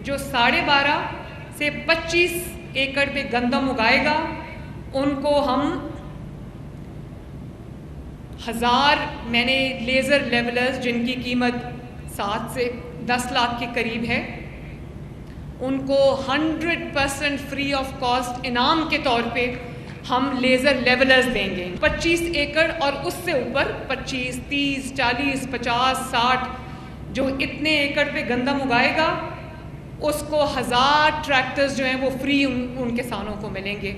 جو 12.5 سے 25 एकड़ पे गंदम उगाएगा उनको हम 1000 मैंने लेज़र लेवलर्स जिनकी कीमत 7 से 10 लाख के करीब है उनको 100% फ्री ऑफ कॉस्ट इनाम के तौर पे हम लेज़र लेवलर्स देंगे। 25 एकड़ और उससे ऊपर 25, 30, 40, 50, 60 जो इतने एकड़ पे गंदम उगाएगा उसको 1000 ट्रैक्टर्स जो हैं वो फ्री उन किसानों को मिलेंगे।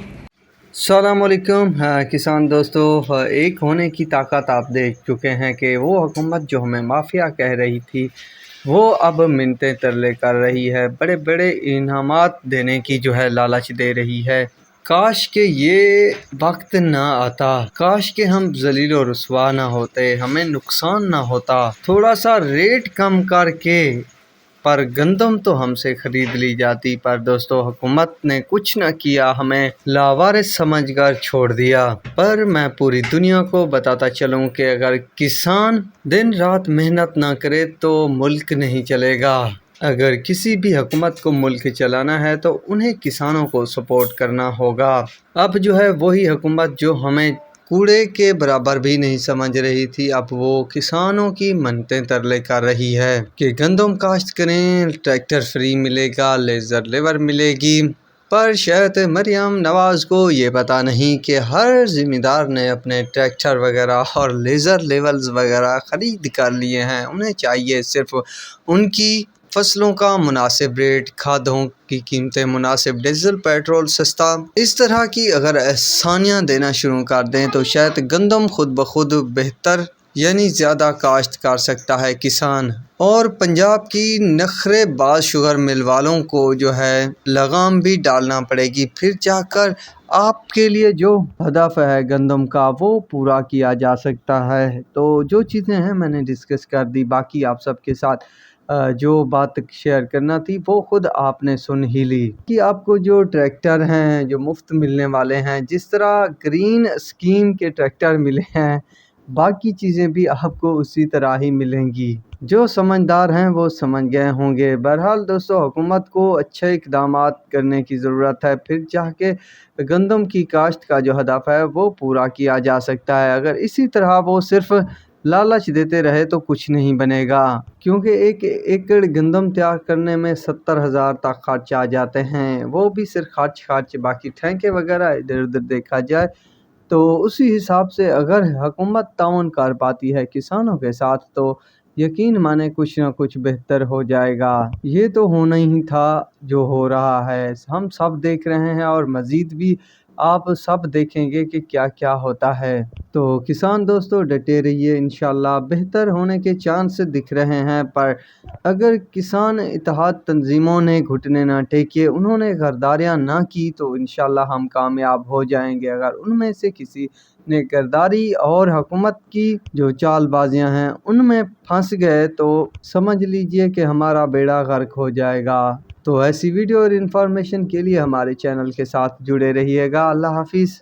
अस्सलाम वालेकुम किसान दोस्तों, एक होने की ताकत आप देख चुके हैं कि वो हुकूमत जो हमें माफिया कह रही थी वो अब मिन्नतें तरले कर रही है, बड़े बड़े इनामात देने की जो है लालच दे रही है। काश के ये वक्त ना आता, काश के हम ज़लील और रुसवा ना होते, हमें नुकसान ना होता, थोड़ा सा रेट कम करके पर गंदम तो हमसे ख़रीद ली जाती। पर दोस्तों हुकूमत ने कुछ न किया, हमें लावारिस समझकर छोड़ दिया। पर मैं पूरी दुनिया को बताता चलूँ कि अगर किसान दिन रात मेहनत ना करे तो मुल्क नहीं चलेगा। अगर किसी भी हुकूमत को मुल्क चलाना है तो उन्हें किसानों को सपोर्ट करना होगा। अब जो है वही हुकूमत जो हमें कूड़े के बराबर भी नहीं समझ रही थी, अब वो किसानों की मन्नतें तरले कर रही है कि गंदम काश्त करें, ट्रैक्टर फ्री मिलेगा, लेज़र लेवर मिलेगी। पर शायद मरियम नवाज़ को ये पता नहीं कि हर ज़िम्मेदार ने अपने ट्रैक्टर वगैरह और लेज़र लेवल्स वगैरह ख़रीद कर लिए हैं। उन्हें चाहिए सिर्फ उनकी फसलों का मुनासिब रेट, खादों की कीमतें मुनासिब, डीजल पेट्रोल सस्ता। इस तरह की अगर आसानियाँ देना शुरू कर दें तो शायद गंदम खुद ब खुद बेहतर यानी ज़्यादा काश्त कर सकता है किसान। और पंजाब की नखरेबाज शुगर मिल वालों को जो है लगाम भी डालना पड़ेगी, फिर जाकर आपके लिए जो हदफ है गंदम का वो पूरा किया जा सकता है। तो जो चीज़ें हैं मैंने डिस्कस कर दी, बाकी आप सबके साथ जो बात शेयर करना थी वो खुद आपने सुन ही ली कि आपको जो ट्रैक्टर हैं जो मुफ्त मिलने वाले हैं, जिस तरह ग्रीन स्कीम के ट्रैक्टर मिले हैं, बाकी चीज़ें भी आपको उसी तरह ही मिलेंगी। जो समझदार हैं वो समझ गए होंगे। बहरहाल दोस्तों हुकूमत को अच्छे इक़दामात करने की ज़रूरत है, फिर जाके गंदम की काश्त का जो हदफ है वो पूरा किया जा सकता है। अगर इसी तरह वो सिर्फ़ लालच देते रहे तो कुछ नहीं बनेगा, क्योंकि एक एकड़ गंदम तैयार करने में 70,000 तक खर्च आ जाते हैं, वो भी सिर्फ खर्च। बाकी ठेके वगैरह इधर उधर देखा जाए तो उसी हिसाब से अगर हुकूमत ताउन कर पाती है किसानों के साथ तो यकीन माने कुछ ना कुछ बेहतर हो जाएगा। ये तो होना ही था जो हो रहा है, हम सब देख रहे हैं और मज़ीद भी आप सब देखेंगे कि क्या क्या होता है। तो किसान दोस्तों डटे रहिए, इंशाल्लाह बेहतर होने के चांस दिख रहे हैं। पर अगर किसान इत्तेहाद तंजीमों ने घुटने ना टेके, उन्होंने गरदारियाँ ना की तो इंशाल्लाह हम कामयाब हो जाएंगे। अगर उनमें से किसी ने गरदारी और हुकूमत की जो चालबाजियाँ हैं उनमें फंस गए तो समझ लीजिए कि हमारा बेड़ा गर्क हो जाएगा। तो ऐसी वीडियो और इन्फॉर्मेशन के लिए हमारे चैनल के साथ जुड़े रहिएगा। अल्लाह हाफिज़।